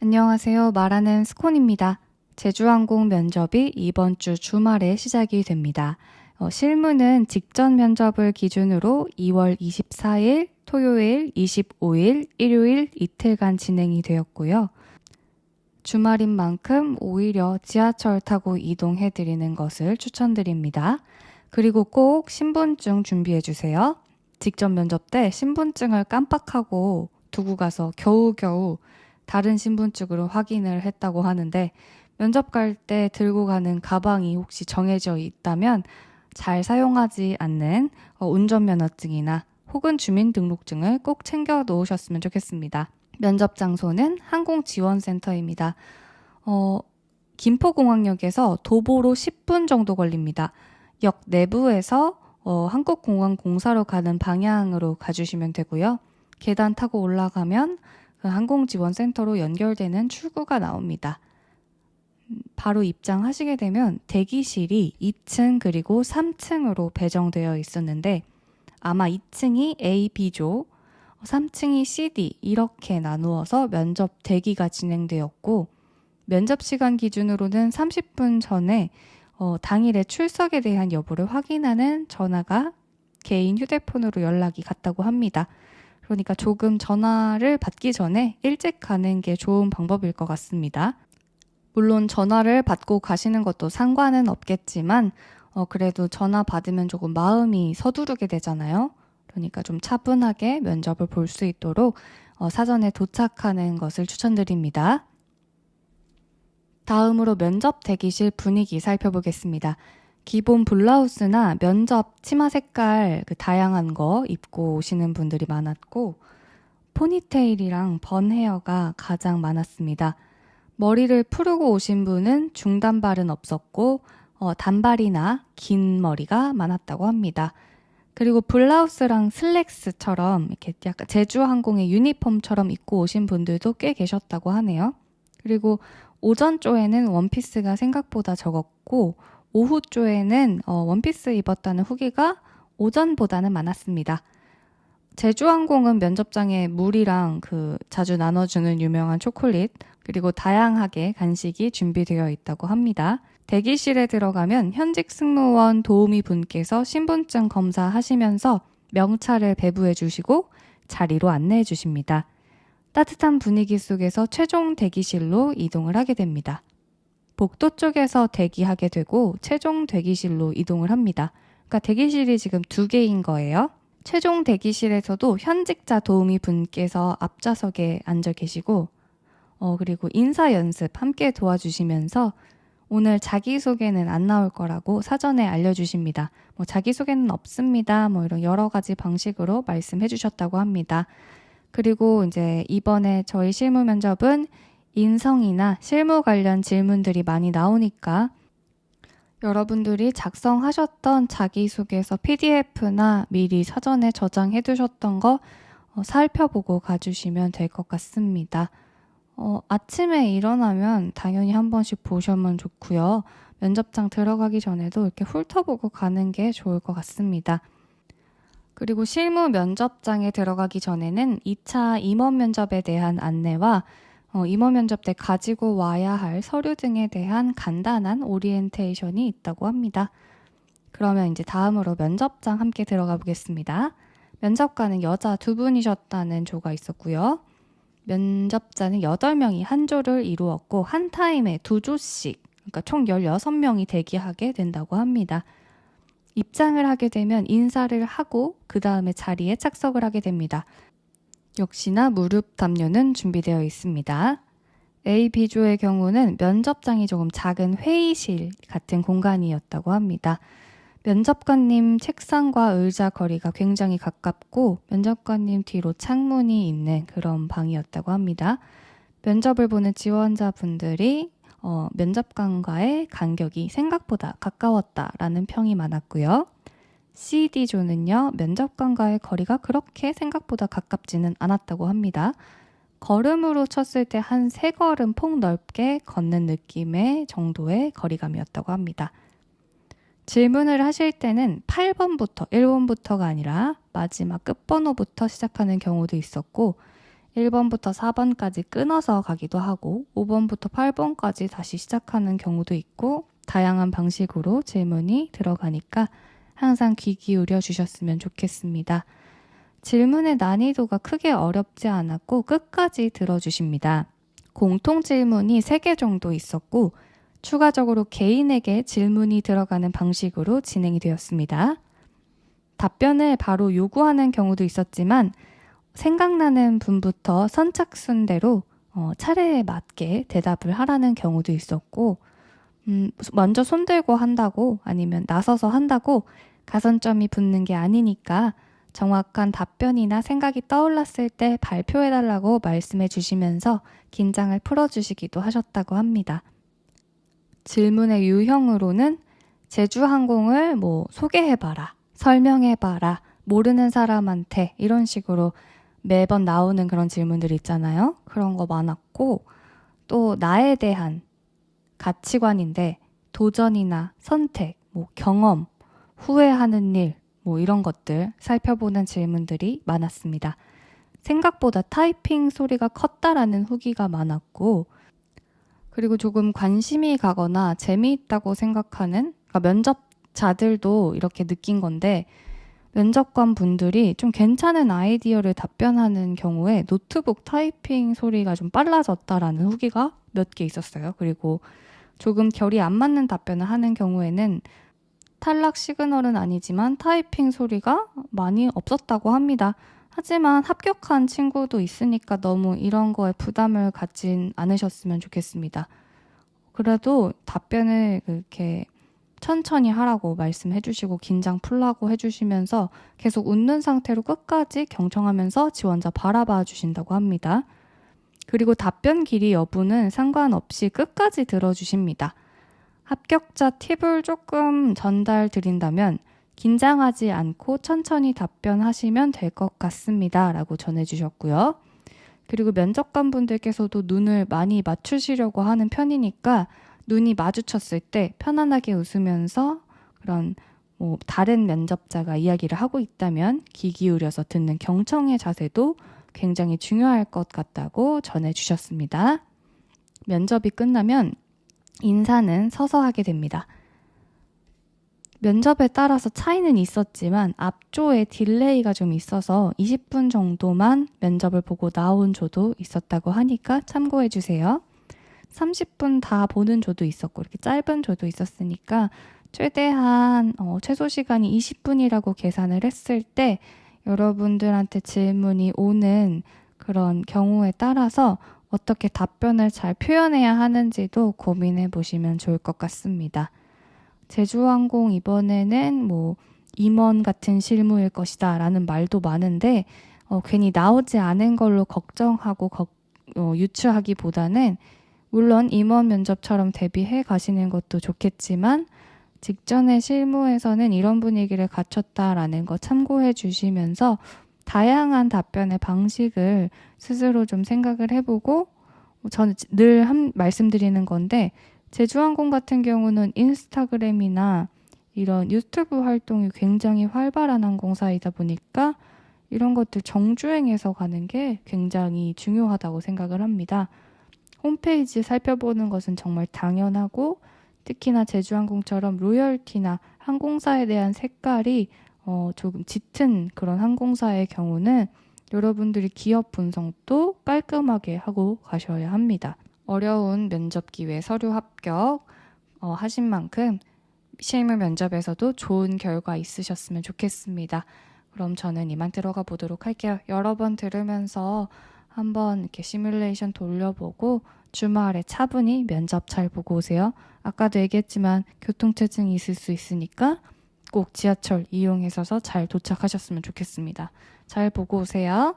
안녕하세요. 말하는 스콘입니다. 제주항공 면접이 이번 주 주말에 시작이 됩니다. 실무는 직전 면접을 기준으로 2월 24일, 토요일, 25일, 일요일 이틀간 진행이 되었고요. 주말인 만큼 오히려 지하철 타고 이동해드리는 것을 추천드립니다. 그리고 꼭 신분증 준비해주세요. 직전 면접 때 신분증을 깜빡하고 두고 가서 겨우겨우 다른 신분증으로 확인을 했다고 하는데 면접 갈 때 들고 가는 가방이 혹시 정해져 있다면 잘 사용하지 않는 운전면허증이나 혹은 주민등록증을 꼭 챙겨 놓으셨으면 좋겠습니다. 면접 장소는 항공지원센터입니다. 김포공항역에서 도보로 10분 정도 걸립니다. 역 내부에서 한국공항공사로 가는 방향으로 가주시면 되고요. 계단 타고 올라가면 그 항공지원센터로 연결되는 출구가 나옵니다. 바로 입장하시게 되면 대기실이 2층 그리고 3층으로 배정되어 있었는데 아마 2층이 A, B조, 3층이 C, D 이렇게 나누어서 면접 대기가 진행되었고 면접 시간 기준으로는 30분 전에 당일의 출석에 대한 여부를 확인하는 전화가 개인 휴대폰으로 연락이 갔다고 합니다. 그러니까 조금 전화를 받기 전에 일찍 가는 게 좋은 방법일 것 같습니다. 물론 전화를 받고 가시는 것도 상관은 없겠지만 그래도 전화 받으면 조금 마음이 서두르게 되잖아요. 그러니까 좀 차분하게 면접을 볼 수 있도록 사전에 도착하는 것을 추천드립니다. 다음으로 면접 대기실 분위기 살펴보겠습니다. 기본 블라우스나 면접 치마 색깔 다양한 거 입고 오시는 분들이 많았고 포니테일이랑 번 헤어가 가장 많았습니다. 머리를 풀고 오신 분은 중단발은 없었고 단발이나 긴 머리가 많았다고 합니다. 그리고 블라우스랑 슬랙스처럼 이렇게 약간 제주항공의 유니폼처럼 입고 오신 분들도 꽤 계셨다고 하네요. 그리고 오전 조에는 원피스가 생각보다 적었고 오후 조에는 원피스 입었다는 후기가 오전보다는 많았습니다. 제주항공은 면접장에 물이랑 자주 나눠주는 유명한 초콜릿 그리고 다양하게 간식이 준비되어 있다고 합니다. 대기실에 들어가면 현직 승무원 도우미 분께서 신분증 검사하시면서 명찰을 배부해 주시고 자리로 안내해 주십니다. 따뜻한 분위기 속에서 최종 대기실로 이동을 하게 됩니다. 복도 쪽에서 대기하게 되고 최종 대기실로 이동을 합니다. 그러니까 대기실이 지금 2개인 거예요. 최종 대기실에서도 현직자 도우미 분께서 앞좌석에 앉아 계시고 그리고 인사 연습 함께 도와주시면서 오늘 자기소개는 안 나올 거라고 사전에 알려주십니다. 자기소개는 없습니다. 이런 여러 가지 방식으로 말씀해 주셨다고 합니다. 그리고 이제 이번에 저희 실무 면접은 인성이나 실무 관련 질문들이 많이 나오니까 여러분들이 작성하셨던 자기소개서 PDF나 미리 사전에 저장해 두셨던 거 살펴보고 가주시면 될 것 같습니다. 아침에 일어나면 당연히 한 번씩 보시면 좋고요. 면접장 들어가기 전에도 이렇게 훑어보고 가는 게 좋을 것 같습니다. 그리고 실무 면접장에 들어가기 전에는 2차 임원 면접에 대한 안내와 임원 면접 때 가지고 와야 할 서류 등에 대한 간단한 오리엔테이션이 있다고 합니다. 그러면 이제 다음으로 면접장 함께 들어가 보겠습니다. 면접관은 여자 2분이셨다는 조가 있었고요. 면접자는 8명이 한 조를 이루었고 한 타임에 2조씩, 그러니까 총 16명이 대기하게 된다고 합니다. 입장을 하게 되면 인사를 하고 그 다음에 자리에 착석을 하게 됩니다. 역시나 무릎 담요는 준비되어 있습니다. A, B조의 경우는 면접장이 조금 작은 회의실 같은 공간이었다고 합니다. 면접관님 책상과 의자 거리가 굉장히 가깝고 면접관님 뒤로 창문이 있는 그런 방이었다고 합니다. 면접을 보는 지원자분들이 면접관과의 간격이 생각보다 가까웠다라는 평이 많았고요. CD조는요, 면접관과의 거리가 그렇게 생각보다 가깝지는 않았다고 합니다. 걸음으로 쳤을 때 한 3걸음 폭넓게 걷는 느낌의 정도의 거리감이었다고 합니다. 질문을 하실 때는 8번부터, 1번부터가 아니라 마지막 끝번호부터 시작하는 경우도 있었고 1번부터 4번까지 끊어서 가기도 하고 5번부터 8번까지 다시 시작하는 경우도 있고 다양한 방식으로 질문이 들어가니까 항상 귀 기울여 주셨으면 좋겠습니다. 질문의 난이도가 크게 어렵지 않았고 끝까지 들어주십니다. 공통 질문이 3개 정도 있었고 추가적으로 개인에게 질문이 들어가는 방식으로 진행이 되었습니다. 답변을 바로 요구하는 경우도 있었지만 생각나는 분부터 선착순대로 차례에 맞게 대답을 하라는 경우도 있었고 먼저 손들고 한다고 아니면 나서서 한다고 가산점이 붙는 게 아니니까 정확한 답변이나 생각이 떠올랐을 때 발표해달라고 말씀해 주시면서 긴장을 풀어주시기도 하셨다고 합니다. 질문의 유형으로는 제주항공을 소개해봐라, 설명해봐라, 모르는 사람한테 이런 식으로 매번 나오는 그런 질문들 있잖아요. 그런 거 많았고 또 나에 대한 가치관인데 도전이나 선택, 경험, 후회하는 일 이런 것들 살펴보는 질문들이 많았습니다. 생각보다 타이핑 소리가 컸다라는 후기가 많았고 그리고 조금 관심이 가거나 재미있다고 생각하는 면접자들도 이렇게 느낀 건데 면접관 분들이 좀 괜찮은 아이디어를 답변하는 경우에 노트북 타이핑 소리가 좀 빨라졌다라는 후기가 몇 개 있었어요. 그리고 조금 결이 안 맞는 답변을 하는 경우에는 탈락 시그널은 아니지만 타이핑 소리가 많이 없었다고 합니다. 하지만 합격한 친구도 있으니까 너무 이런 거에 부담을 갖진 않으셨으면 좋겠습니다. 그래도 답변을 그렇게 천천히 하라고 말씀해 주시고 긴장 풀라고 해주시면서 계속 웃는 상태로 끝까지 경청하면서 지원자 바라봐 주신다고 합니다. 그리고 답변 길이 여부는 상관없이 끝까지 들어주십니다. 합격자 팁을 조금 전달 드린다면 긴장하지 않고 천천히 답변하시면 될 것 같습니다. 라고 전해주셨고요. 그리고 면접관 분들께서도 눈을 많이 맞추시려고 하는 편이니까 눈이 마주쳤을 때 편안하게 웃으면서 그런 다른 면접자가 이야기를 하고 있다면 귀 기울여서 듣는 경청의 자세도 굉장히 중요할 것 같다고 전해주셨습니다. 면접이 끝나면 인사는 서서 하게 됩니다. 면접에 따라서 차이는 있었지만 앞조에 딜레이가 좀 있어서 20분 정도만 면접을 보고 나온 조도 있었다고 하니까 참고해 주세요. 30분 다 보는 조도 있었고 이렇게 짧은 조도 있었으니까 최대한 최소 시간이 20분이라고 계산을 했을 때 여러분들한테 질문이 오는 그런 경우에 따라서 어떻게 답변을 잘 표현해야 하는지도 고민해 보시면 좋을 것 같습니다. 제주항공 이번에는 임원 같은 실무일 것이다 라는 말도 많은데 괜히 나오지 않은 걸로 걱정하고 유추하기보다는 물론 임원 면접처럼 대비해 가시는 것도 좋겠지만 직전의 실무에서는 이런 분위기를 갖췄다라는 거 참고해 주시면서 다양한 답변의 방식을 스스로 좀 생각을 해보고 저는 늘 말씀드리는 건데 제주항공 같은 경우는 인스타그램이나 이런 유튜브 활동이 굉장히 활발한 항공사이다 보니까 이런 것들 정주행해서 가는 게 굉장히 중요하다고 생각을 합니다. 홈페이지 살펴보는 것은 정말 당연하고 특히나 제주항공처럼 로열티나 항공사에 대한 색깔이 조금 짙은 그런 항공사의 경우는 여러분들이 기업 분석도 깔끔하게 하고 가셔야 합니다. 어려운 면접 기회 서류 합격 하신 만큼 실무 면접에서도 좋은 결과 있으셨으면 좋겠습니다. 그럼 저는 이만 들어가 보도록 할게요. 여러 번 들으면서 한번 이렇게 시뮬레이션 돌려보고 주말에 차분히 면접 잘 보고 오세요. 아까도 얘기했지만 교통체증이 있을 수 있으니까 꼭 지하철 이용하셔서 잘 도착하셨으면 좋겠습니다. 잘 보고 오세요.